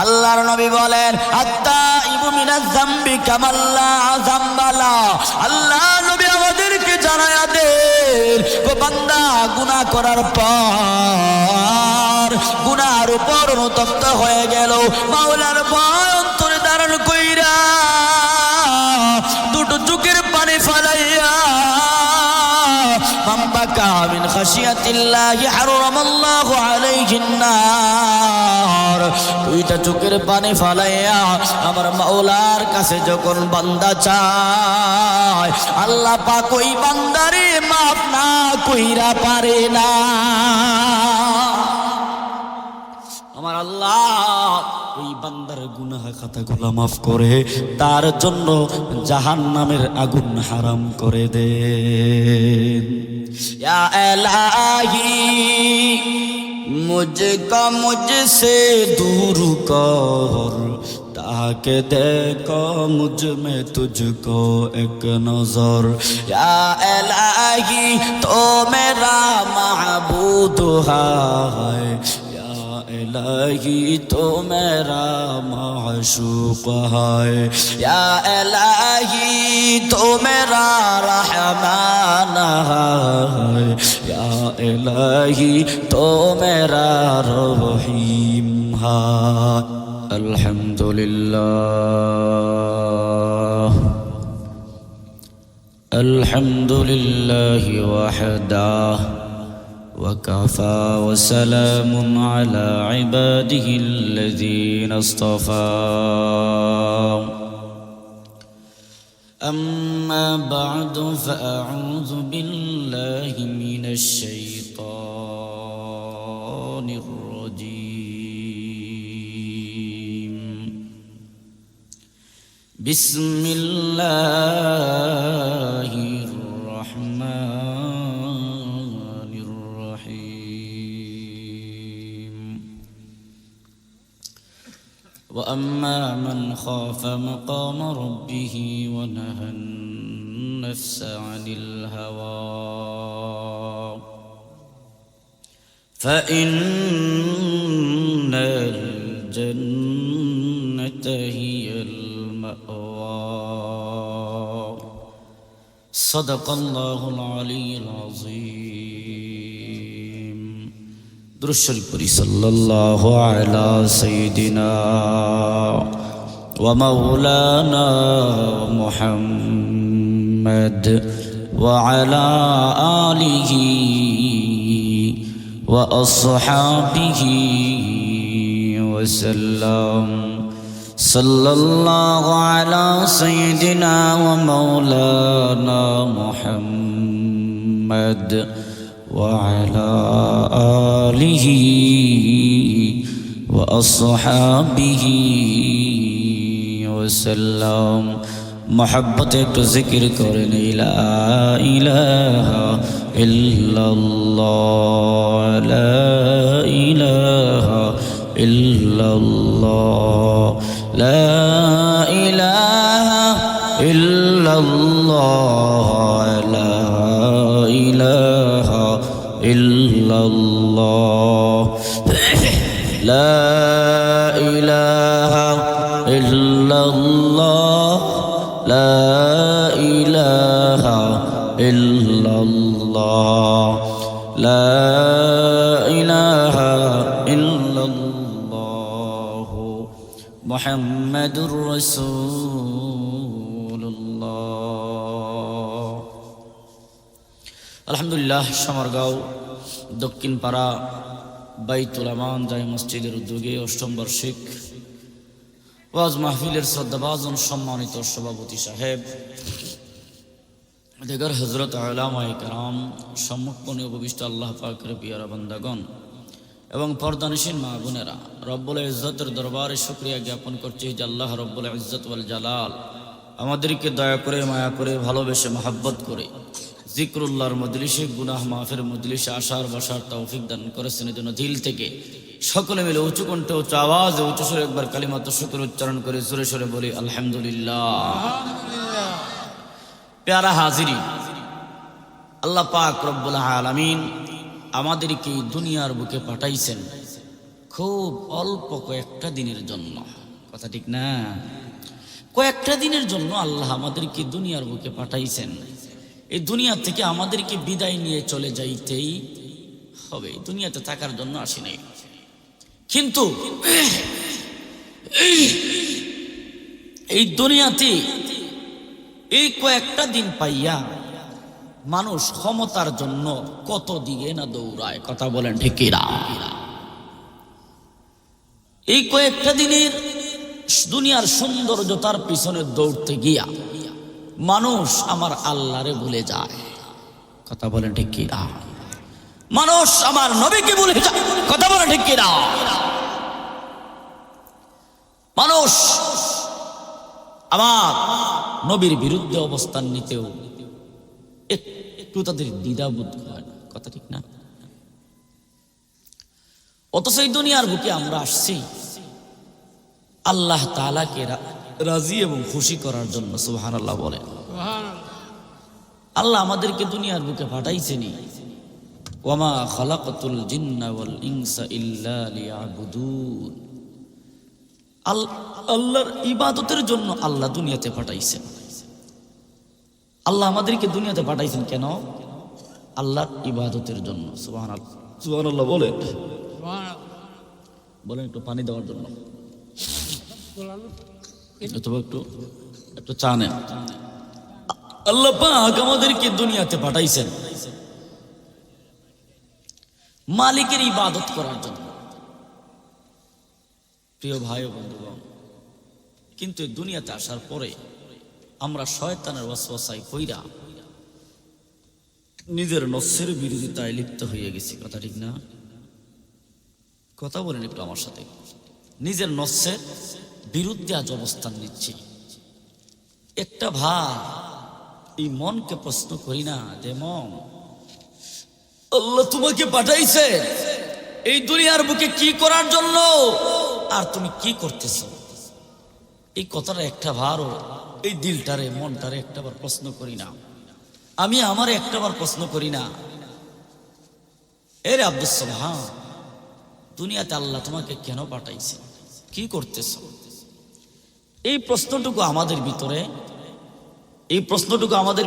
আল্লাহর নবী বলেন আত্তাইবু মিনাজ যামবি কামাল্লা যামবালা। আল্লাহ নবী আমাদেরকে জানায়া দেন ও বান্দা গুনাহ করার পর গুনার উপর অনুতপ্ত হয়ে গেল, মাওলার ভয় অন্তরে ধারণ কইরা দুটো চোখের পানি ফালাইয়া মাম্বাকা মিন খাশিয়াতিল্লাহি হারামাল্লাহু আলাইহিন নার, দুইটা চোখের পানি ফালাইয়া আমার মাওলার কাছে যখন বান্দা চায়, আল্লাহ পাক ওই বান্দারে মাফ না কইরা পারে না। আমার আল্লাহ ওই বান্দার গুনাহ খাতাগুলো মাফ করে তার জন্য জাহান্নামের আগুন হারাম করে দেন। ইয়া ইলাহি মুঝকো মুঝসে দূর কর, ताके देखो मुझ में तुझको एक नजर। या इलाही तो मेरा महबूब है, या इलाही तो मेरा माशूक है, या इलाही तो मेरा रहमान है, या इलाही तो मेरा रहीम है। अल्हम्दुलिल्लाह अल्हम्दुलिल्लाहि वहदाह वकफा वसलामुन अला इबादिहिल्लज़ीना इस्तफा। अम्मा बअदु फअऊज़ु बिल्लाहि मिनश शैतानिर रजीम। बिस्मिल्लाहिर रहमानिर रहीम। व अम्मा मन खाफ मकाम रब्बिह व नहा नफ्स अनिल हवा फ़इन्नल जन्नत हियल मअवा। सदक़ल्लाहुल अलीयुल अज़ीम। दुरूद शरीफ पढ़ी सल्लल्लाहु अला सय्यिदिना व मौलाना मुहम्मद व अला आलिहि व अस्हाबिहि वसल्लम। सल्लल्लाहु अला सय्यिदिना व मौलाना मुहम्मद व अला आलिहि व अस्हाबिहि वसल्लम। मोहब्बत एक जिक्र करें ला इलाहा इल्लल्लाह ला इलाहा इल्लल्लाह ला इलाहा इल्लल्लाह ला इलाहा इल्लल्लाह ला इलाहा इल्लल्लाह ला इलाहा इल्लल्लाह ला इलाहा इल्लल्लाह मुहम्मदुर रसूलुल्लाह। আলহামদুলিল্লাহ সামারগাঁও দক্ষিণ পাড়া বাইতুল আমান জামে মসজিদের উদ্যোগে অষ্টম বার্ষিক ওয়াজ মাহফিলের শ্রদ্ধাভাজন সম্মানিত সভাপতি সাহেব, দেগর হযরত উলামায়ে কেরাম, সম্মুখীন উপবিষ্ট আল্লাহ পাকের পিয়ারা বান্দাগণ এবং পর্দানিশীন মা বোনেরা, রব্বুল ইজ্জতের দরবারে শুকরিয়া জ্ঞাপন করছি যে আল্লাহ রব্বুল ইজ্জত ওয়াল জালাল আমাদেরকে দয়া করে মায়া করে ভালোবেসে মহব্বত করে জিক্রুল্লাহর মজলিসে গুনাহ মাফের মজলিসে আসার বসার তৌফিক দান করেছেন। এজন্য দিল থেকে সকলে মিলে উঁচু কণ্ঠে উচ্চ আওয়াজে উচ্চ সুরে একবার কালিমাত শুকর উচ্চারণ করে জোরে সোরে বলি আলহামদুলিল্লাহ। প্যারা হাজিরি, আল্লাহ পাক রব্বুল আলামিন আমাদেরকে দুনিয়ার বুকে পাঠাইছেন খুব অল্প কয়েকটা দিনের জন্য, কথা ঠিক না? কয়েকটা দিনের জন্য আল্লাহ আমাদেরকে দুনিয়ার বুকে পাঠাইছেন। এই দুনিয়া থেকে আমাদেরকে বিদায় নিয়ে চলে যাইতেই হবে, দুনিয়াতে থাকার জন্য আসি নাই। কিন্তু এই দুনিয়াতে এই কয়েকটা দিন পাইয়া মানুষ ক্ষমতার জন্য কত দিকে না দৌড়ায়, কথা বলেন ঠিক কিনা? এই কয়েকটা দিনের দুনিয়ার সৌন্দর্যতার পিছনে দৌড়তে গিয়া মানুষ আমার আল্লাহরে ভুলে যায়, কথা বলেন ঠিক কিনা? মানুষ আমার নবীকে ভুলে যায়, কথা বলেন ঠিক কিনা? মানুষ আমার নবীর বিরুদ্ধে অবস্থান নিতেও একটু তাদের দ্বিধাবোধ হয় না, কথা ঠিক না? অথচ এই দুনিয়ার বুকে আমরা আসছি আল্লাহ তাআলাকে রাজি এবং খুশি করার জন্য। সুবহানাল্লাহ বলেন। আল্লাহ আমাদেরকে দুনিয়ার বুকে পাঠাইছেনি, ওয়ামা খালাকাতুল জিন্না ওয়াল ইনসা ইল্লা লিয়াবুদুন। আল্লাহর ইবাদতের জন্য আল্লাহ দুনিয়াতে পাঠাইছেন। আল্লাহ আমাদেরকে দুনিয়াতে পাঠাইছেন কেন? আল্লাহর ইবাদতের জন্য। সুবহানাল্লাহ, সুবহানাল্লাহ বলেন। বলেন একটু পানি দেওয়ার জন্য, অথবা একটু চা নেন। আল্লাহ পাক আমাদেরকে দুনিয়াতে পাঠাইছেন মালিকের ইবাদত করার জন্য। প্রিয় ভাই ও বন্ধুগণ, কিন্তু দুনিয়াতে আসার পরে আমরা শয়তানের ওয়াসওয়াসায় পইরা নিজের নফসের বিরোধিতায় লিপ্ত হয়ে গেছি, কথা ঠিক না? কথা বলেন একটু আমার সাথে। নিজের নফসের বিরুদ্ধে আজ অবস্থান নিচ্ছি। একটা ভাই এই মনকে প্রশ্ন করি না যে মন, আল্লাহ তোমাকে পাঠাইছে এই দুনিয়ার বুকে কি করার জন্য, আর তুমি কি করতেছ? এই কথাটা একটা ভারও এই দিলটারে মনটারে একটাবার প্রশ্ন করি না? আমি আমার একটাবার প্রশ্ন করি না, এরে আব্দুল সালাম, দুনিয়াতে আল্লাহ তোমাকে কেন পাঠাইছে, কি করতেছ? এই প্রশ্নটুকু আমাদের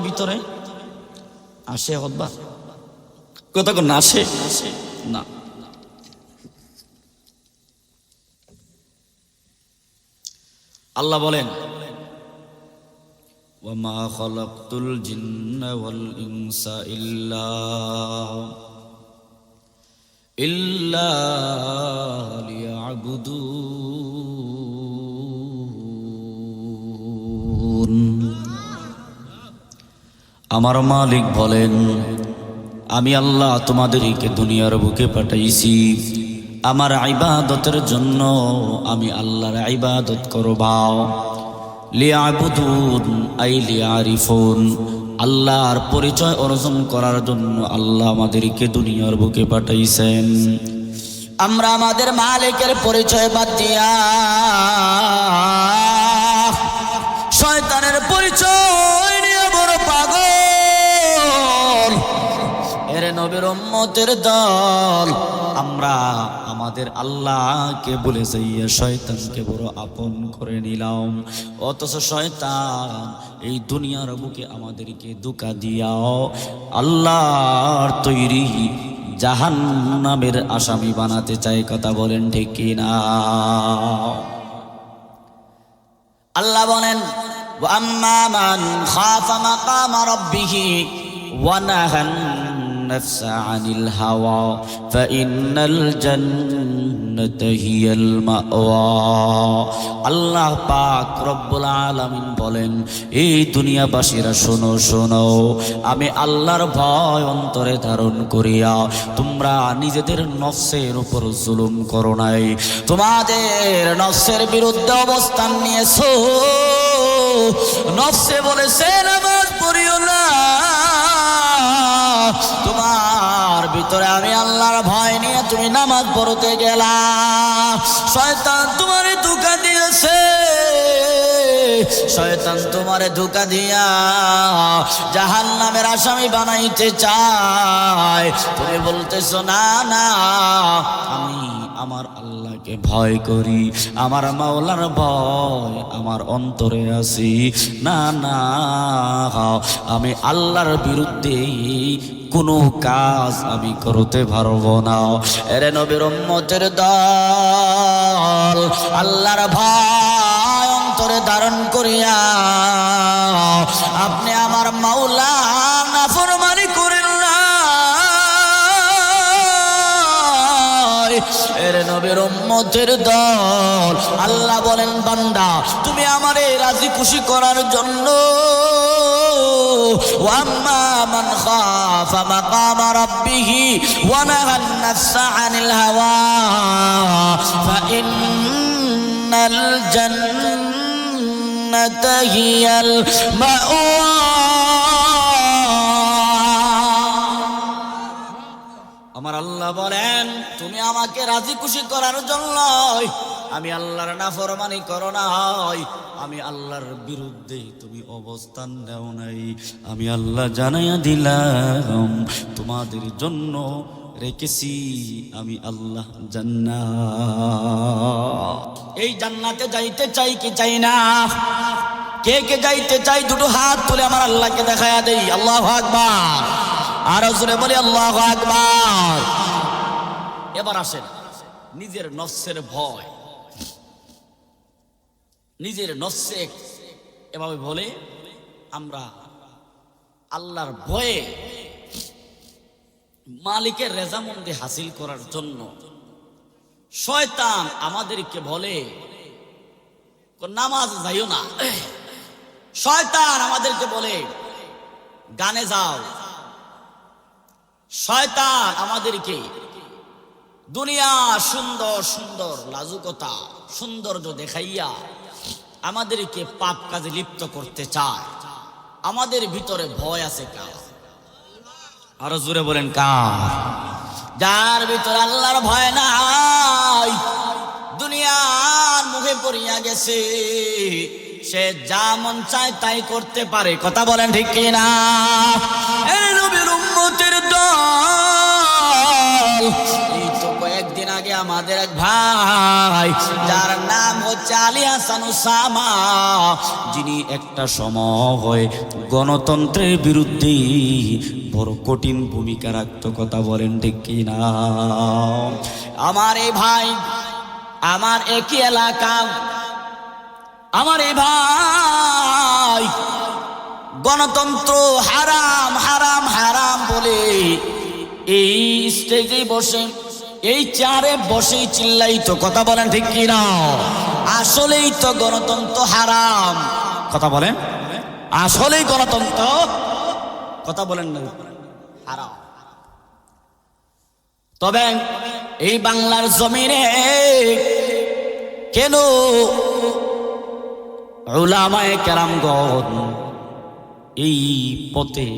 ভিতরে আসে হতবা? কথা কোন আসে না? আল্লাহ বলেন, ওয়ামা খালাকতুল জিন্না ওয়াল ইনসা ইল্লা লিয়াবুদুন। আমার মালিক বলেন, আমি আল্লাহ তোমাদেরকে দুনিয়ার বুকে পাঠাইছি আমার ইবাদতের জন্য। আমি আল্লাহর ইবাদত করবা। লিয়াবুদুন আই লিয়ারিফুন, আল্লাহর পরিচয় অর্জন করার জন্য আল্লাহ আমাদেরকে দুনিয়ার বুকে পাঠাইছেন। আমরা আমাদের মালিকের পরিচয় বাদ দিয়া শয়তানের পরিচয় নিয়ে বড় পাগল। এরে নবীর উম্মতের দল, আমরা আমাদের আল্লাহকে বলে যাইয়া শয়তানকে বড় আপন করে নিলাম। অথচ শয়তান এই দুনিয়ার বুকে আমাদেরকে ধোঁকা দিয়াও আল্লাহর তৈরি জাহান্নামের আসামি বানাতে চায়, কথা বলেন ঠিক কিনা? আল্লাহ বলেন, ওয়া আম্মা মান খাফা মাকামা রাব্বিহি ওয়া নাহান নাফসা আনিল হাওয়া ফাইন্নাল জান্নাতা হিয়াল মাওয়া। আল্লাহ পাক রব্বুল আলামিন বলেন, এই দুনিয়াবাসীরা শোনো শোনো, আমি আল্লাহর ভয় অন্তরে ধারণ করিয়া তোমরা নিজেদের নফসের উপর জুলুম করো নাই, তোমাদের নফসের বিরুদ্ধে অবস্থান নিয়েছো। নফসে বলেছে নামাজ পড়িও না, তোমার ভিতরে আমি আল্লাহর ভয় নিয়ে তুমি নামাজ পড়তে গেলা। শয়তান তোমারে ধোঁকা দিয়েছে, শয়তান তোমারে ধোঁকা দিয়া জাহান্নামের আসামি বানাইতে চায়। তুমি বলতেছো না না, আমি আমার আল্লাহকে ভয় করি, আমার মাওলার ভয় আমার অন্তরে আছে। না না, আমি আল্লাহর বিরুদ্ধে কোনো কাজ আমি করতে পারবো না। এরে নবীর উম্মতের দল, আল্লাহর ভয় অন্তরে ধারণ করিয়া আপনি আমার মাওলা নাফরমানি করেন না। এরে নবীর উম্মতের দল, আল্লাহ বলেন বান্দা তুমি আমারে রাজি খুশি করার জন্য ওয়াম্মা মান খাফা মাকামা রাব্বিহি ওয়া নাহান নাফসা আনিল হাওয়া ফাইন্নাল জান্নাতা হিয়াল মাওয়া। আমার আল্লাহ বলেন তুমি আমাকে রাজি খুশি করার জন্য আমি আল্লাহর নাফরমানি করো নাই, আমি আল্লাহর বিরুদ্ধে তুমি অবস্থান নেও নাই। আমি আল্লাহ জানাইয়া দিলাম তোমাদের জন্য রেখেছি আমি আল্লাহ জান্নাত। এই জান্নাতে যাইতে চাই কি চাই না? কে কে যাইতে চাই দুটো হাত তুলে আমার আল্লাহকে দেখায়া দেই। আল্লাহু আকবার, আর জোরে বলি আল্লাহু আকবার। এবার আসেন নিজের নফসের ভয়, নিজের নফসে এভাবে বলে আমরা আল্লাহর ভয়ে মালিকের রেজামন্দি হাসিল করার জন্য শয়তান আমাদেরকে বলে নামাজ যাইও না, শয়তান আমাদেরকে বলে গানে যাও, শয়তান আমাদেরকে দুনিয়া সুন্দর সুন্দর লাজুকতা সৌন্দর্য দেখাইয়া আমাদেরকে পাপ কাজে লিপ্ত করতে চায়। আমাদের ভিতরে ভয় আছে কার? আরো জোরে বলেন কার? যার ভিতরে আল্লাহর ভয় নাই, দুনিয়ার মুখে পড়িয়া গেছে, সে যা মন চায় তাই করতে পারে। কথা বলেন ঠিক কিনা? এই নবীর উম্মতের দল, এই তো কয়েকদিন আগে আমাদের এক ভাই যার নাম হচ্ছে আলী হাসান ওসামা, যিনি একটা সময় গণতন্ত্রের বিরুদ্ধে বড় কঠিন ভূমিকা রাখত। কথা বলেন ঠিক কিনা? আমার এই ভাই আমার একই এলাকা, আমার এই ভাই গণতন্ত্র হারাম হারাম হারাম বলে এই স্টেজে বসে এই চেয়ারে বসেই চিল্লাইতো। কথা বলেন ঠিক কিনা? আসলেই তো গণতন্ত্র হারাম। কথা বলেন, আসলেই গণতন্ত্র, কথা বলেন না, হারাম। তবে এই বাংলার জমিনে কেন উলামায়ে কেরামগণ এই পথে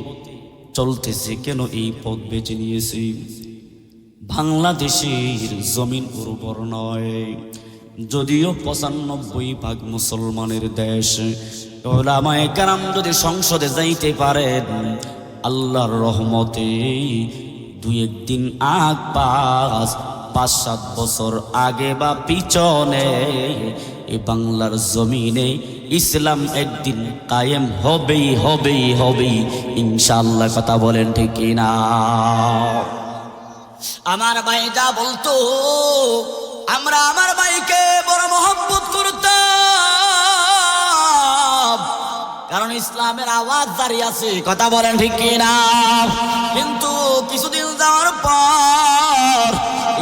চলতেছে, কেন এই পথ বেছে নিয়েছে? বাংলাদেশের জমিন উর্বর নয়, যদিও 95% মুসলমানের দেশ। উলামায়ে কেরাম যদি সংসদে যাইতে পারেন আল্লাহর রহমতে দুই একদিন আগ 5-7 বছর আগে বা পিছনে এই বাংলার জমিনে ইসলাম একদিন কায়েম হবেই হবেই হবেই ইনশাআল্লাহ। কথা বলেন ঠিক কিনা? আমার ভাই যা বলতো, আমরা আমার ভাইকে বড় মহব্বত করতাম, কারণ ইসলামের আওয়াজ জারি আছে। কথা বলেন ঠিক কিনা? কিন্তু কিছুদিন যাওয়ার পর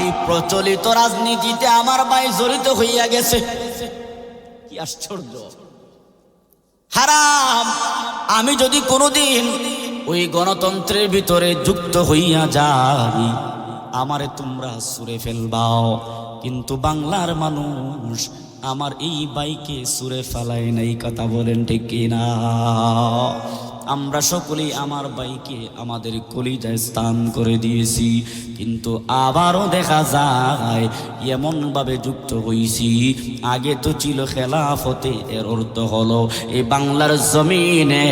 এই প্রচলিত রাজনীতিতে আমার ভাই জড়িত হইয়া গেছে। কি আশ্চর্য! হারাম। আমি যদি কোনোদিন ওই গণতন্ত্রের ভিতরে যুক্ত হইয়া যাই, আমারে তোমরা ছুঁড়ে ফেলবাও, কিন্তু বাংলার মানুষ আমার এই বাইকে ছুঁড়ে ফেলায় নাই। কথা বলেন ঠিক কিনা? আমরা সকলেই আমার বাইকে আমাদের কলিজায় স্থান করে দিয়েছি, কিন্তু আবারও দেখা যায় এমন ভাবে যুক্ত হইছি, আগে তো ছিল খেলাফতে, এর অর্থ হলো এই বাংলার জমিনে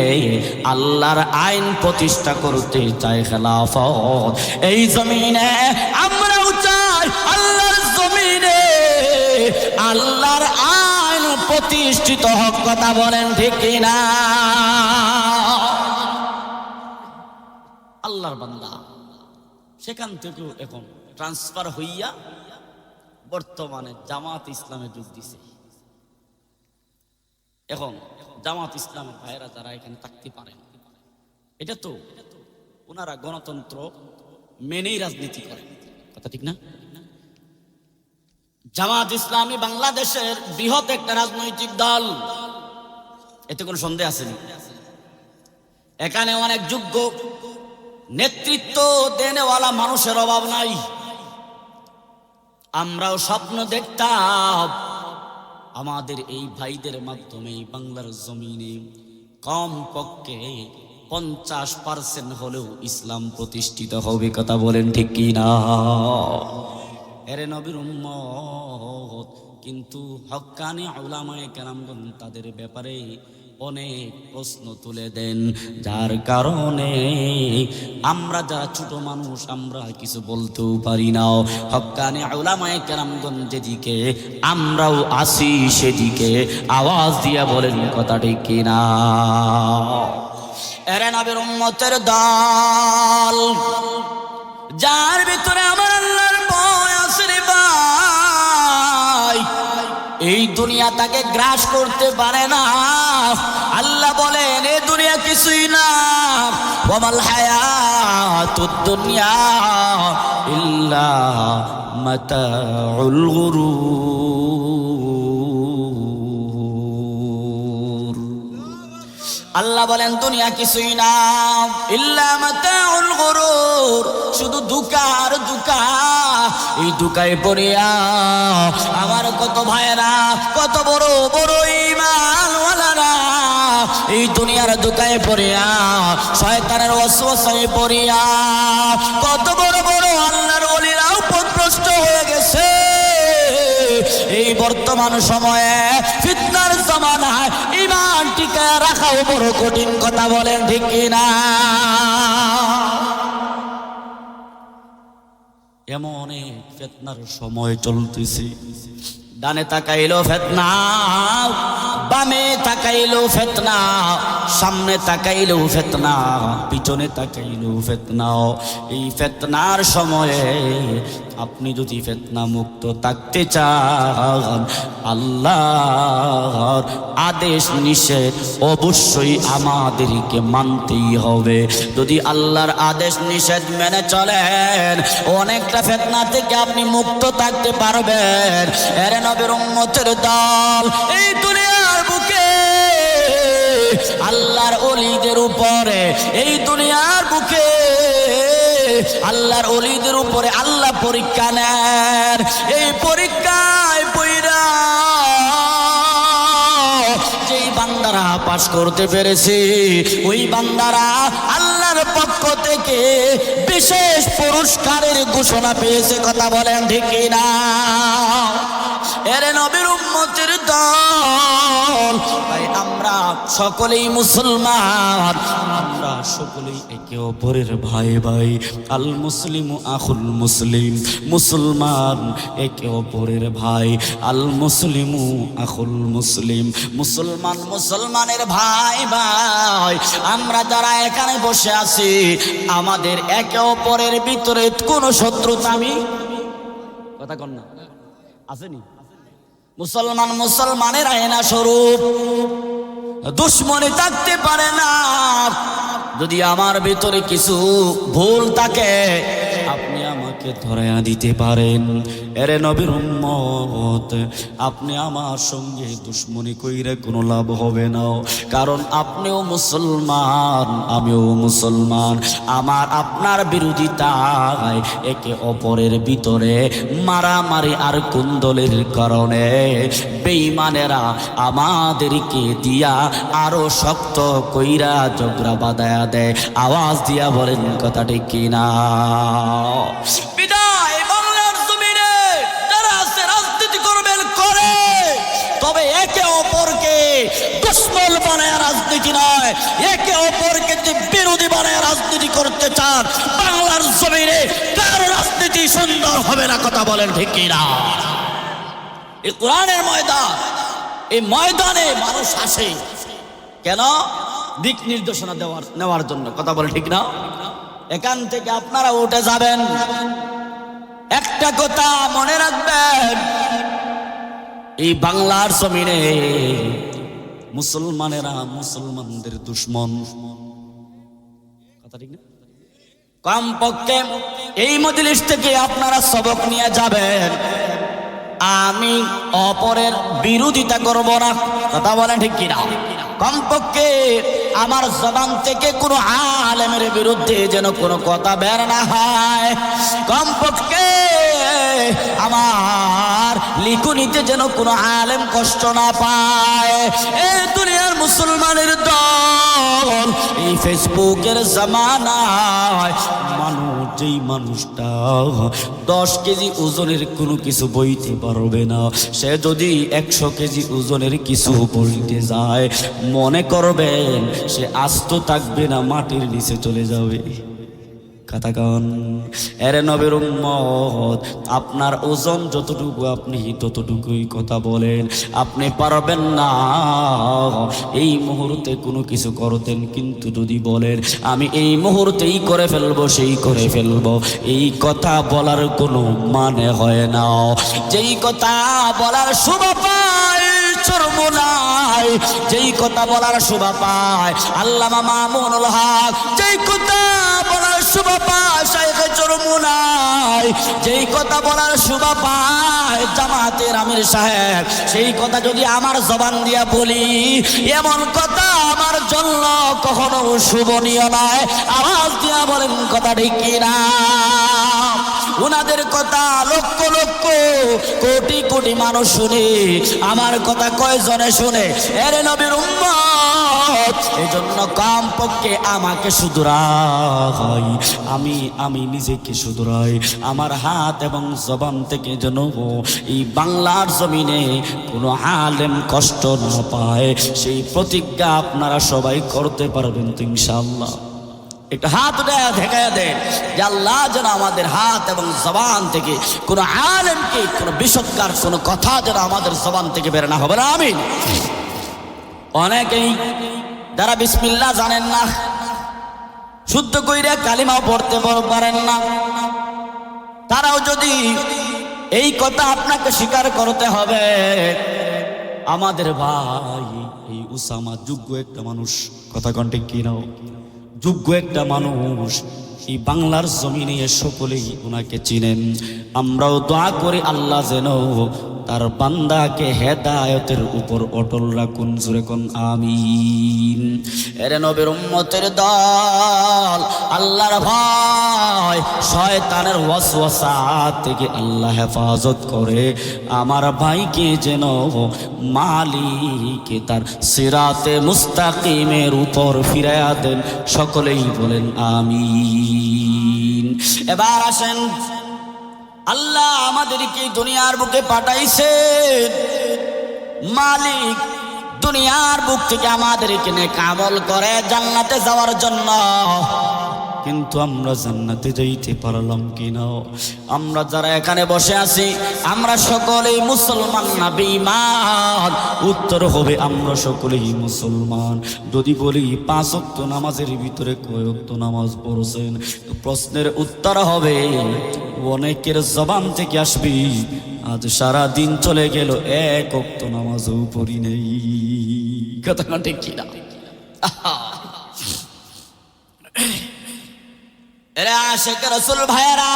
আল্লাহর আইন প্রতিষ্ঠা করতে চাই খেলাফত। এই জমিনে আমরাও চাই আল্লাহর জমিন আল্লাহর আইন প্রতিষ্ঠিত হোক, কথা বলেন ঠিক কিনা? আল্লাহর বান্দা সেখান থেকেও এখন ট্রান্সফার হইয়া বর্তমানে জামাত ইসলামে যোগ দিছে। এখন জামাত ইসলামের ভাইরা যারা এখানে থাকতে পারেন, এটা তো ওনারা গণতন্ত্র মেনেই রাজনীতি করেন, কথা ঠিক না? জামাত ইসলামী বাংলাদেশের বৃহৎ একটা রাজনৈতিক দল, এতে কোনো সন্দেহ আছে না? এখানে অনেক যোগ্য নেতৃত্ব দেনেওয়ালা মানুষের অভাব নাই। আমরাও স্বপ্ন দেখতাম আমাদের এই ভাইদের মাধ্যমে বাংলার জমিনে কম পক্ষে 50% হলেও ইসলাম প্রতিষ্ঠিত হবে, কথা বলেন ঠিক কি না? এরে নবীর উম্মত, কিন্তু হক্কানি উলামায়ে কেরামগণ তাদের ব্যাপারে অনেক প্রশ্ন তুলে দেন, যার কারণে আমরা যারা ছোট মানুষ আমরা কিছু বলতেও পারি না। হক্কানি উলামায়ে কেরামগণ যেদিকে, আমরাও আসি সেদিকে, আওয়াজ দিয়া বলেন কথা ঠিক কিনা? এরে নবীর উম্মতের দল, যার ভিতরে আমার আল্লাহর ভয় আছে রে ভাই, এই দুনিয়া তাকে গ্রাস করতে পারে না। আল্লাহ বলেন এই দুনিয়া কিছুই না, ওয়ামাল হায়াতুদ দুনিয়া ইল্লা মাতাউল গুরুর। আল্লাহ বলেন দুনিয়া কিছুই না, ইল্লা মাতাউল গুরুর, শুধু ধোঁকা আর ধোঁকা। এই ধোঁকায় পড়িয়া আমার কত ভাইরা, কত বড় বড় ঈমানওয়ালারা এই দুনিয়ার ধোঁকায় পড়িয়া, শয়তানের ওয়াসওয়াসায় পড়িয়া কত বড় বড় আল্লাহর ওলিরাও পথভ্রষ্ট হয়ে গেছে। এই বর্তমান সময়ে ফিতনার জামানায় ঈমান টিকায় রাখাও বড় কঠিন, কথা বলেন ঠিক কিনা? এমন অনেক ফিতনার সময় চলতেছে, ডানে তাকাইলো ফিতনা, বামে তাকাইলো ফিতনা, সামনে তাকাইলো ফিতনা, পিছনে তাকাইলো ফিতনা। এই ফিতনার সময়ে আপনি যদি ফিতনা মুক্ত থাকতে চান, আল্লাহর আদেশ নিষেধ অবশ্যই আমাদেরকে মানতেই হবে। যদি আল্লাহর আদেশ নিষেধ মেনে চলেন, অনেকটা ফিতনা থেকে আপনি মুক্ত থাকতে পারবেন। এরে নবীর উম্মতের দল, এই দুনিয়ার বুকে আল্লাহর ওলিদের উপরে, এই দুনিয়ার বুকে আল্লাহর ওলিদের উপরে আল্লাহ পরীক্ষা নেন। এই পরীক্ষায় পইরা যেই বান্দারা পাস করতে পেরেছে, ওই বান্দারা আল্লাহর পক্ষ থেকে বিশেষ পুরস্কারের ঘোষণা পেয়েছে, কথা বলেন ঠিক কিনা? এরে নবীর উম্মতের দল, তাই আমরা সকলেই মুসলমান, আমরা সকলেই একে অপরের ভাই ভাই। আল মুসলিমু আখুল মুসলিম, মুসলমান একে অপরের ভাই। আল মুসলিমু আখুল মুসলিম, মুসলমান মুসলমানের ভাই ভাই। আমরা যারা এখানে বসে আছি, আমাদের একে অপরের ভিতরে কোনো শত্রুতা আমি কথা কন না আসেনি। মুসলমান মুসলমানের আয়না স্বরূপ, দুশ্মনী থাকতে পারে না। যদি আমার ভিতরে কিছু ভুল থাকে, আপনি আমাকে ধরাইয়া দিতে পারেন। এরে নবীর উম্মত, আপনি আমার সঙ্গে দুশ্মনী কইরে কোনো লাভ হবে না, কারণ আপনিও মুসলমান, আমিও মুসলমান। আমার আপনার বিরোধিতায় একে অপরের ভিতরে মারামারি আর কুন্দলের কারণে বেঈমানেরা আমাদেরকে দিয়া আরো শক্ত কইরা ঝগড়া বাঁধায়া দেয়। আওয়াজ দিয়া বলেন কথা ঠিক কিনা? বিদায় বাংলার জমিনে যারা আছে রাজনীতি করবেন করে, তবে একে অপরকে দুশ্মন বানায় রাজনীতি নয়, একে অপরকে যে বিরোধী বানায় রাজনীতি করতে চান, বাংলার জমিনে কারো রাজনীতি সুন্দর হবে না, কথা বলেন ঠিক কিনা? এই কোরআনের ময়দান, এই ময়দানে মানুষ আসে কেন? দিক নির্দেশনা নেওয়ার জন্য। কথা বলে ঠিক না? এখান থেকে আপনারা উঠে যাবেন, একটা কথা মনে রাখবেন, এই বাংলার জমিনে মুসলমানেরা মুসলমানদের দুশ্মন। কথা ঠিক না? কমপক্ষে এই মজলিস থেকে আপনারা সবক নিয়ে যাবেন, আমি অপরের বিরোধিতা করব না। কথা বলেন ঠিক কিনা? কমপক্ষে আমার জবান থেকে কোনো আলেমের বিরুদ্ধে যেন কোনো কথা বের না হয়। কমপক্ষে আমার লিখনিতে যেন কোনো আলেম কষ্ট না পায়। এই দুনিয়ার মুসলমানের দল, এই ফেসবুকের জামানায় যেই মানুষটা 10 কেজি ওজনের কোনো কিছু বইতে পারবে না, সে যদি 100 কেজি ওজনের কিছু বইতে যায়, মনে করবেন সে আস্ত থাকবে না, মাটির নিচে চলে যাবে। কথাগণ, এরে নবীর উম্মত, আপনার ওজন যতটুকু আপনি ততটুকুই কথা বলেন। আপনি পারবেন না এই মুহূর্তে কোনো কিছু করতেন, কিন্তু যদি বলেন আমি এই মুহূর্তেই করে ফেলবো, সেই করে ফেলবো, এই কথা বলার কোনো মানে হয় না। যেই কথা বলার শোভা পায় চরমোনাই, যেই কথা বলার শোভা পায় আল্লামা মামুনুল হক, যেই কথা বলার শোভা পায় শাইখে চরমোনাই, যেই কথা বলার শোভা পায় জামাতের আমির সাহেব, সেই কথা যদি আমার জবান দিয়া বলি, এমন কথা আমার জন্য কখনো শোভনীয় নয়। আওয়াজ দিয়া বলেন কথা ঠিক কিনা? উনাদের কথা লক্ষ লক্ষ কোটি কোটি মানুষ শুনে, আমার কথা কয়জনে শুনে? এরে নবীর উম্মত, এজন্য কমপক্ষে আমাকে শুধরাই, আমি নিজেকে শুধরাই। আমার হাত এবং জবান থেকে যেন এই বাংলার জমিনে কোনো আলেম কষ্ট না পায়, সেই প্রতিজ্ঞা আপনারা সবাই করতে পারবেন তো ইনশাআল্লাহ? একটা হাত দেখায় দেন যে আল্লাহ যেন আমাদের হাত এবং জবান থেকে কোনো আলেমকে, কোনো বিশক্কার কোনো কথা যেন আমাদের জবান থেকে বের না হবে না। আমিন। অনেকেই যারা বিসমিল্লাহ জানেন না, শুদ্ধ কইরা কালিমাও পড়তে পারেন না, তারাও যদি এই কথা আপনাকে স্বীকার করতে হবে, আমাদের ভাই এই উসামা যোগ্য একটা মানুষ। কথা কন্টে কি নাও? যোগ্য একটা মানুষ। এই বাংলার জমিনে সকলেই ওনাকে চিনেন। আমরাও দোয়া করি আল্লাহ যেন তার বান্দাকে হেদায়েতের উপর অটল রাখুন। জোরে কোন আমিন। এরে নবীর উম্মতের দল, আল্লাহর ভয়, শয়তানের ওয়াসওয়াসা থেকে আল্লাহ হেফাজত করে আমার ভাইকে যেন মালিক তার সিরাতে মুস্তাকিমের উপর ফিরাইয়া দেন। সকলেই বলেন আমিন। এবার আসেন, আল্লাহ আমাদেরকে দুনিয়ার বুকে পাঠাইছেন, মালিক দুনিয়ার বুক থেকে আমাদেরকে নেক আমল করে জান্নাতে যাওয়ার জন্য। কিন্তু আমরা জান্নাতে যাইতে পারলাম কিনা? আমরা যারা এখানে বসে আছি, আমরা সকলেই মুসলমান না বেঈমান? উত্তর হবে আমরা সকলেই মুসলমান। যদি বলি 5 ওয়াক্ত নামাজের ভিতরে কয় ওয়াক্ত নামাজ পড়ছেন, প্রশ্নের উত্তর হবে অনেকের জবান থেকে আসবে আজ সারা দিন চলে গেল 1 ওয়াক্ত নামাজও পড়ি নেই। কথা ঠিক কিনা? এরে আশিক রাসূল ভাইরা,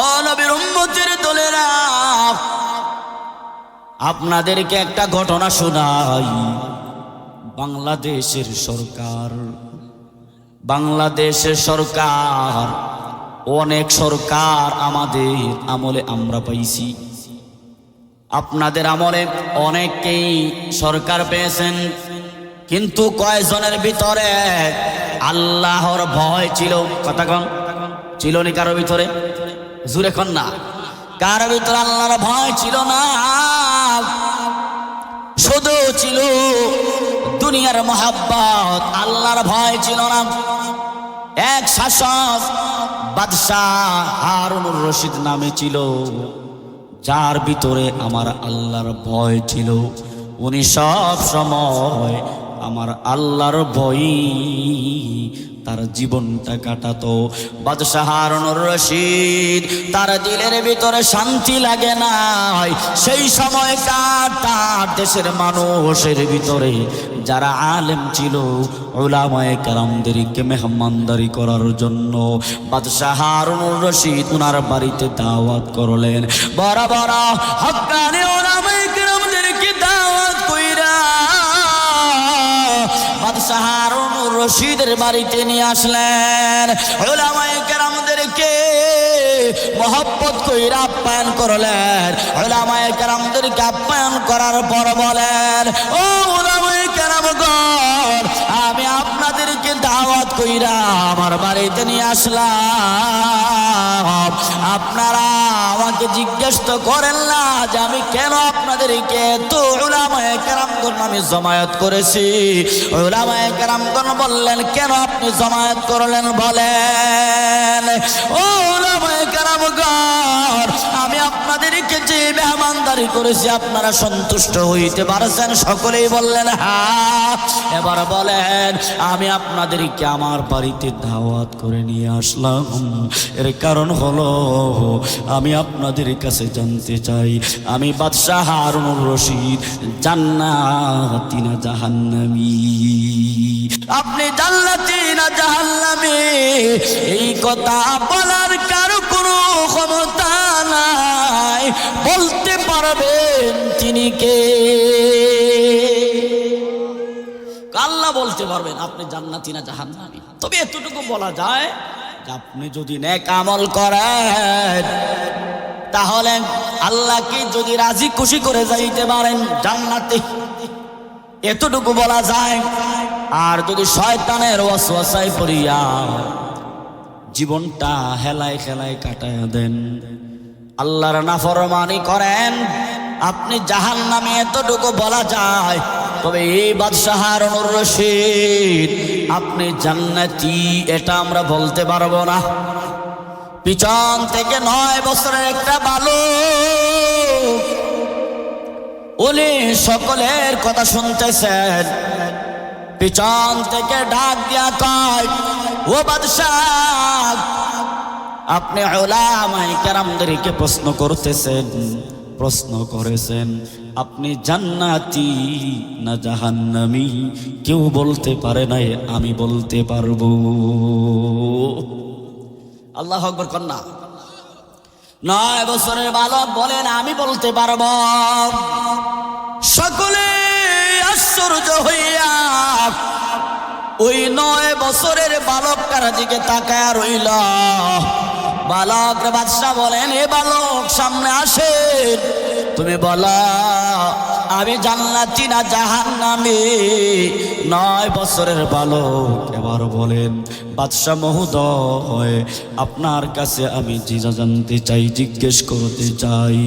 ও নবীর উম্মতের দলেরা, আপনাদেরকে একটা ঘটনা শোনাই। বাংলাদেশের সরকার, অনেক সরকার আমাদের আমলে আমরা পাইছি। আপনাদের আমলে অনেকেই সরকার পেয়েছেন, কিন্তু কয়জনের ভিতরে আল্লাহর ভয় ছিল? কথা কন, ছিল নি কারো ভিতরে? জুড়ে কন না, কারো ভিতরে আল্লাহর ভয় ছিল না। শুধু ছিল দুনিয়ার মহাব্বত, আল্লাহর ভয় ছিল না। এক শাসক বাদশাহ হারুনুর রশিদ নামে ছিল, যার ভিতরে আমার আল্লাহর ভয় ছিল, উনি সব সময় আমার আল্লাহর ভয়ই তার জীবনটা কাটাতো। বাদশাহ হারুনুর রশিদ, তার দিলের ভিতরে শান্তি লাগে নাই। সেই সময়কার তার দেশের মানুষের ভিতরে যারা আলেম ছিল, উলামায়ে কেরামদেরকে মেহমানদারি করার জন্য বাদশাহ হারুনুর রশিদ উনার বাড়িতে দাওয়াত করলেন। বড় বড় হক্কানি উলামায়ে কেরামদেরকে দাওয়াত কইরা বাদশাহ হারুনুর রশিদের বাড়িতে নিয়ে আসলেন। উলামায়ে কেরামদেরকে মহব্বত কইরা আপ্যায়ন করলেন। উলামায়ে কেরামদেরকে আপ্যায়ন করার পর বলেন, ও উলামায়ে কেরামগণ, আমি আপনাদেরকে দাওয়াত কইরা আমার বাড়িতে নিয়ে আসলাম। আপনারা আমাকে জিজ্ঞেস তো করেন না যে আমি কেন আপনাদেরকে তো উলামায়ে কেরামগণ আমি জমায়েত করেছি। উলামায়ে কেরামগণ বললেন, কেন আপনি জমায়েত করলেন বলেন। ও উলামায়ে কেরামগণ, আমি আপনাদেরকে যে মেহমানদারি করেছি আপনারা সন্তুষ্ট হইতে পারছেন? সকলেই বললেন হ্যাঁ। এবার বলেন, আমি আপনাদেরকে আমার বাড়িতে দাওয়াত করে নিয়ে আসলাম, এর কারণ হলো আমি আপনাদের কাছে জানতে চাই আমি বাদশাহ হারুনুর রশিদ জান্নাতি না জাহান্নামী? আপনি জান্নাতি না জাহান্নামী এই কথা বলার কারো কোনো ক্ষমতা নাই। বলতে পারবেন তিনি কে? আল্লাহ বলতে পারবেন আপনি জান্নাতি না জাহান্নামী। তবে এতটুকু বলা যায় যে আপনি যদি নেক আমল করেন তাহলে আল্লাহকে যদি রাজি খুশি করে যাইতে পারেন জান্নাতে, এতটুকু বলা যায়। আর যদি শয়তানের ওয়াসওয়াসায় পড়িয়া জীবনটা হেলায় খেলায় কাটায়া দেন, আল্লাহর নাফরমানি করেন, আপনি জাহান্নামী, এতটুকু বলা যায়। তবে এই বাদশাহ হারুনুর রশিদ আপনি জান্নাতি এটা আমরা বলতে পারবো না। পিছন থেকে 9 বছরের একটা বালক, উনি সকলের কথা শুনতেছেন, পিছন থেকে ডাক দিয়া কয়, ও বাদশাহ, আপনি উলামায়ে কেরামদেরকে প্রশ্ন করেছেন আপনি জান্নাতি না জাহান্নামী? কেউ বলতে পারে নাই, আমি বলতে পারবো। আল্লাহু আকবার কন্যা। 9 বছরের বালক বলেন আমি বলতে পারবো। সকলে আশ্চর্য হইয়া ওই 9 বছরের বালকটার দিকে তাকায় রইল। বালক বাদশাহ বলেন, এ বালক সামনে আসেন, তুমি বলো আমি জান্নাতি না জাহান্নামী? 9 বছরের বালক এবার বলেন, বাদশাহ মহোদয়, আপনার কাছে আমি জিজ্ঞাসা জানতে চাই, জিজ্ঞেস করতে চাই,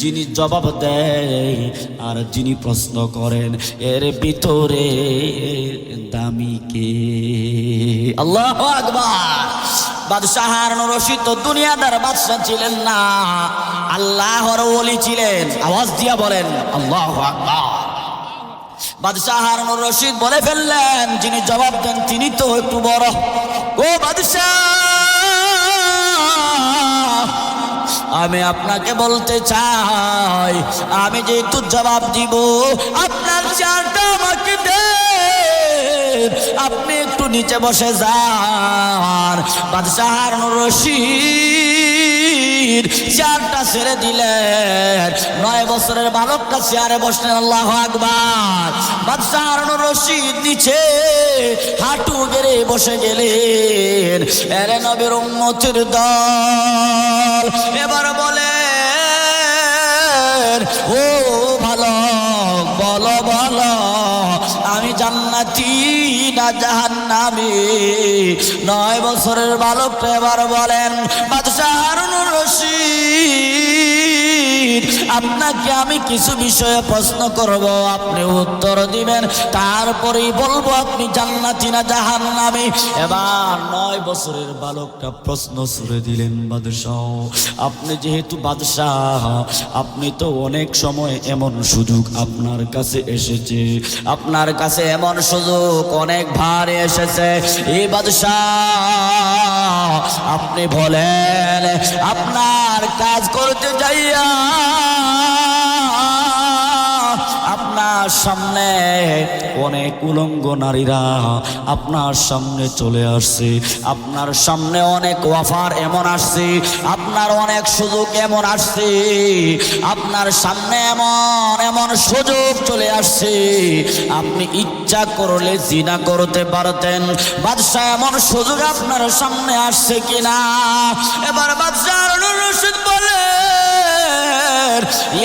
যিনি জবাব দেয় আর যিনি প্রশ্ন করেন এর ভিতরে দামি কে? আল্লাহু আকবার। বাদশাহ হারুনুর রশিদ তো দুনিয়াদার বাদশাহ ছিলেন না, আল্লাহর ওলি ছিলেন। আওয়াজ দিয়া বলেন আল্লাহু আকবার। বাদশাহ হারুনুর রশিদ বলে ফেললেন, যিনি জবাব দেন তিনি তো একটু বড়। ও বাদশাহ, আমি আপনাকে বলতে চাই, আমি যেহেতু জবাব দিব আপনার চারটা আমাকে দেন, আপনি একটু নিচে বসে যান। বাদশাহ হারুনুর রশিদ চেয়ারটা ছেড়ে দিলেন, 9 বছরের বালকটা চেয়ারে বসলেন। আল্লাহু আকবার। বাদশাহ হারুনুর রশিদ নিচে হাঁটু গেড়ে বসে গেলেন। এরে নবীর উম্মতের দল, এবার বলেন, ও বালক, বলো বলো আমি জান্নাতি না জাহান্নামী? 9 বছরের বালকটা এবার বলেন, বাদশাহ হারুনুর রশিদ আপনাকে আমি কিছু বিষয়ে প্রশ্ন করব, আপনি উত্তর দিবেন, তারপরেই বলবো আপনি জান্নাতি না জাহান্নামী। এবার 9 বছরের বালকটা প্রশ্ন ছুড়ে দিলেন, বাদশাহ আপনি যেহেতু বাদশাহ, আপনি তো অনেক সময় এমন সুযোগ আপনার কাছে এসেছে, আপনার কাছে এমন সুযোগ অনেক ভারে এসেছে। এই বাদশাহ আপনি বলেন, আপনার কাজ করতে যাইয়া আপনার সামনে অনেক উলঙ্গ নারীরা আপনার সামনে চলে আসছে, আপনার সামনে অনেক অফার এমন আসছে, আপনার অনেক সুযোগ এমন আসছে, আপনার সামনে এমন এমন সুযোগ চলে আসছে, আপনি ইচ্ছা করলে জিনা করতে পারতেন। বাদশাহ এমন সুযোগ আপনার সামনে আসছে কিনা? এবার বাদশাহ হারুনুর রশিদ বলে,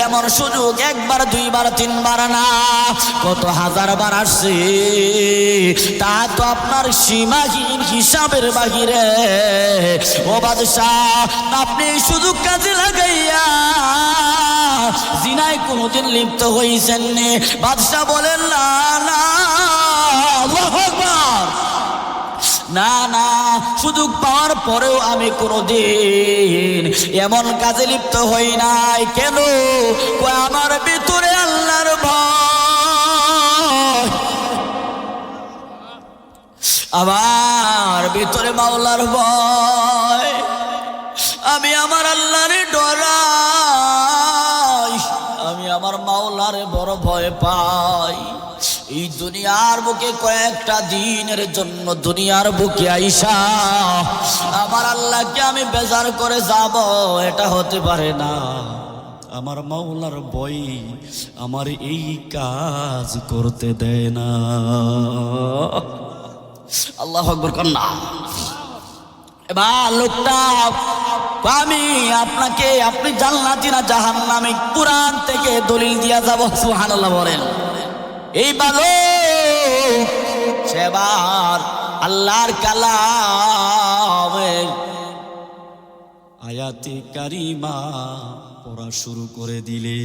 এমন সুযোগ একবার, দুইবার, তিনবার না, কত হাজার বার আসছে, তা তো আপনার সীমাহীন হিসাবের বাহিরে। ও বাদশাহ, আপনি এই সুযোগ কাজে লাগাইয়া জিনায় কোনোদিন লিপ্ত হইছেন নি? বাদশাহ বলেন, না না, আল্লাহু আকবার, না না, সুযোগ পাওয়ার পরেও আমি কোনোদিন এমন কাজে লিপ্ত হই নাই। কেন? আমার ভিতরে আল্লাহর ভয়, আমার ভিতরে মাওলার ভয়, আমি আমার আল্লাহরে ডরাই, আমি আমার মাওলারে বড় ভয় পাই। এই দুনিয়ার বুকে কয়েকটা দিনের জন্য দুনিয়ার বুকে আইসা আমার আল্লাহকে আমি বেজার করে যাব, এটা হতে পারে না। আমার মাওলার ভয় আমার এই কাজ করতে দেয় না। আল্লাহু আকবার কন্যা। এবার লোকটা, আমি আপনাকে, আপনি জান্নাতি না জাহান্নামী, কুরআন থেকে দলিল দিয়া যাব। সুবহানাল্লাহ বলেন। এই বালক সেবার আল্লাহর কালামের আয়াতে কারিমা পড়া শুরু করে দিলে।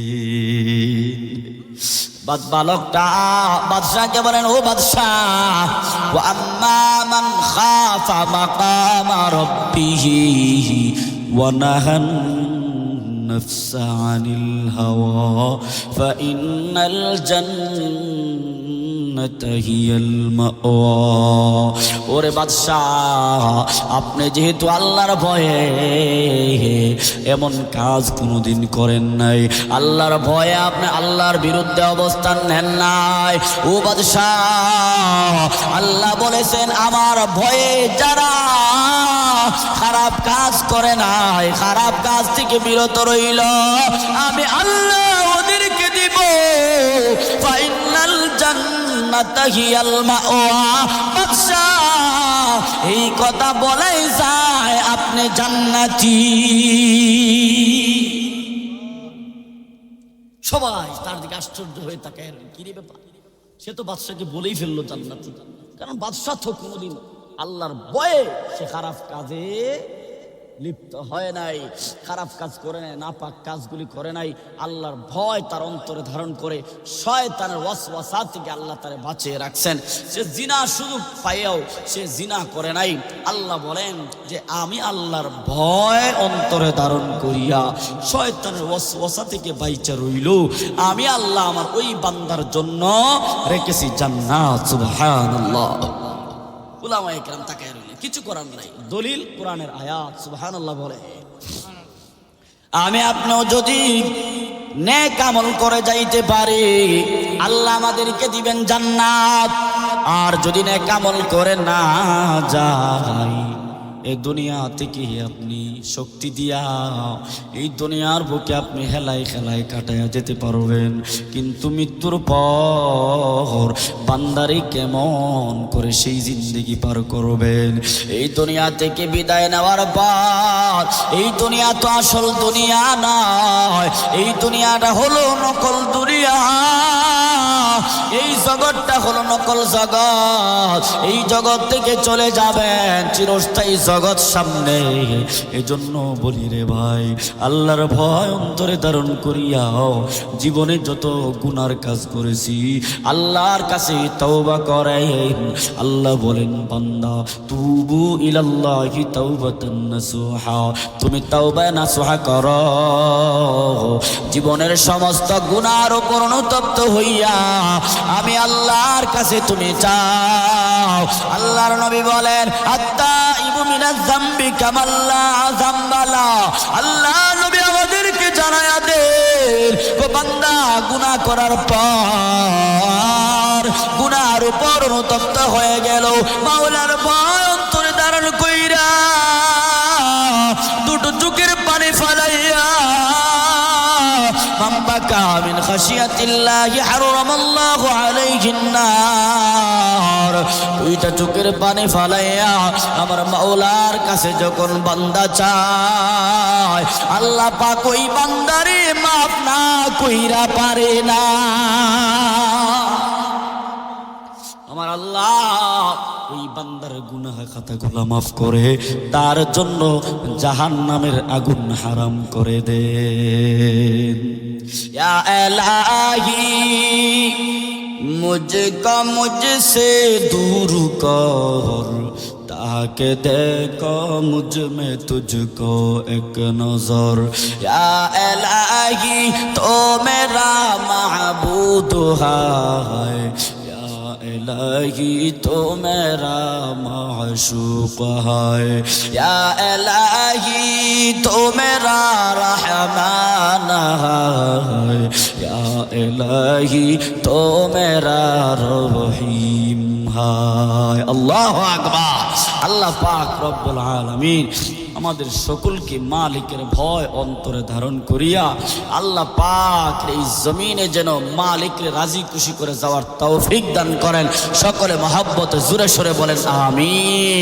বালকটা বাদশাহকে বলেন, ও বাদশাহ, ওয়া আম্মা মান খাফা মাকামা রাব্বিহি ওয়া নাহান নাফসা আনিল হাওয়া ফাইন্নাল জান্নাতা হিয়াল মাওয়া। ওরে বাদশাহ, আপনি যেহেতু আল্লাহর ভয়ে এমন কাজ কোনোদিন করেন নাই, আল্লাহর ভয়ে আপনি আল্লাহর বিরুদ্ধে অবস্থান নেন নাই। ও বাদশাহ, আল্লাহ বলেছেন আমার ভয়ে যারা খারাপ কাজ করে নাই, খারাপ কাজ থেকে বিরত রইল, আমি আল্লাহ ওদেরকে দিব ফাইনাল জান্নাতা হিয়াল মাওয়া। বাদশাহ, এই কথা বলাই যায় আপনি জান্নাতি। সবাই তার দিকে আশ্চর্য হয়ে তাকায়, কি রে ব্যাপার, সে তো বাদশাকে বলেই ফেললো জান্নাতি। কারণ বাদশাহ তো কোনোদিন আল্লাহর ভয়ে সে খারাপ কাজে লিপ্ত হয় নাই, খারাপ কাজ করে নাই, নাপাক কাজগুলি করে নাই। আল্লাহর ভয় তার অন্তরে ধারণ করে শয়তানের ওয়াসওয়াসা থেকে আল্লাহ তারে বাঁচিয়ে রাখছেন। সে জিনার সুযোগ পাইয়াও সে জিনা করে নাই। আল্লাহ বলেন যে আমি আল্লাহর ভয় অন্তরে ধারণ করিয়া শয়তানের ওয়াসওয়াসা থেকে বাইচা রইল, আমি আল্লাহ আমার ওই বান্দার জন্য রেখেছি জান্নাত। সুবহানাল্লাহ। উলামায়ে কেরাম তাকায় রইলেন, কিছু করার নাই, দলিল কোরআনের আয়াত। সুবহানাল্লাহ বলে, আমি আপনিও যদি নেক আমল করে যাইতে পারি আল্লাহ আমাদেরকে দিবেন জান্নাত, আর যদি নেক আমল করে না যাই এই দুনিয়া থেকে আপনি শক্তি দিয়া এই দুনিয়ার বুকে আপনি হেলায় খেলায় কাটাইয়া যেতে পারবেন, কিন্তু মৃত্যুর পর বান্দারি কেমন করে সেই জিন্দেগি পার করবেন। এই দুনিয়া থেকে বিদায় নেওয়ার পর এই দুনিয়া তো আসল দুনিয়া নয়, এই দুনিয়াটা হলো নকল দুনিয়া। এই জগৎটা হলো নকল জগৎ, এই জগৎ থেকে চলে যাবেন, চিরস্থায়ী জগৎ সামনে। এজন্য বলি রে ভাই, আল্লাহর ভয় অন্তরে ধারণ করিয়াও জীবনে যত গুনার কাজ করেছি আল্লাহর কাছে তওবা করেন। আল্লাহ বলেন, বান্দা তুবু ইলাল্লাহি তাওবাতান নাসুহা, তুমি তাওবা নাসুহা করো, জীবনের সমস্ত গুনার উপর অনুতপ্ত হইয়া আমি আল্লাহর কাছে তুমি চাও। আল্লাহর নবী বলেন, আত্তাইবু মিনাজ যামবি কামাল্লা যামবালা। আল্লাহ নবী আমাদেরকে জানায়া দেন, ও বান্দা গুনাহ করার পর গুনার উপর অনুতপ্ত হয়ে গেল, মাওলার ভয় অন্তরে ধারণ কইরা দুটো চোখের পানি ফালাইয়া মান বাকা মিন খাশিয়াতিল্লাহি হারামাল্লাহু আলাইহিন নার। দুইটা চোখের পানি ফালাইয়া আমার মাওলার কাছে যখন বান্দা চায়, আল্লাহ পাক ওই বান্দারে মাফ না কইরা পারে না। আমার আল্লাহ ওই বান্দার গুনাহ খাতাগুলো মাফ করে তার জন্য জাহান্নামের আগুন হারাম করে দেন। ইয়া ইলাহি মুঝকো মুঝসে দূর কর, ताके देखो मुझ में तुझको एक नजर। या इलाही तो मेरा महबूद है, या इलाही तो मेरा माशूक है, या इलाही तो मेरा रहमान है, या इलाही तो मेरा रहीम है। अल्लाहु আকবার। আল্লাহ পাক রব্বুল আলামিন আমাদের সকলকে মালিকের ভয় অন্তরে ধারণ করিয়া আল্লাহ পাক এই জমিনে যেন মালিককে রাজি খুশি করে যাওয়ার তৌফিক দান করেন। সকলে মহব্বতে জোরে সোরে বলেন আমিন।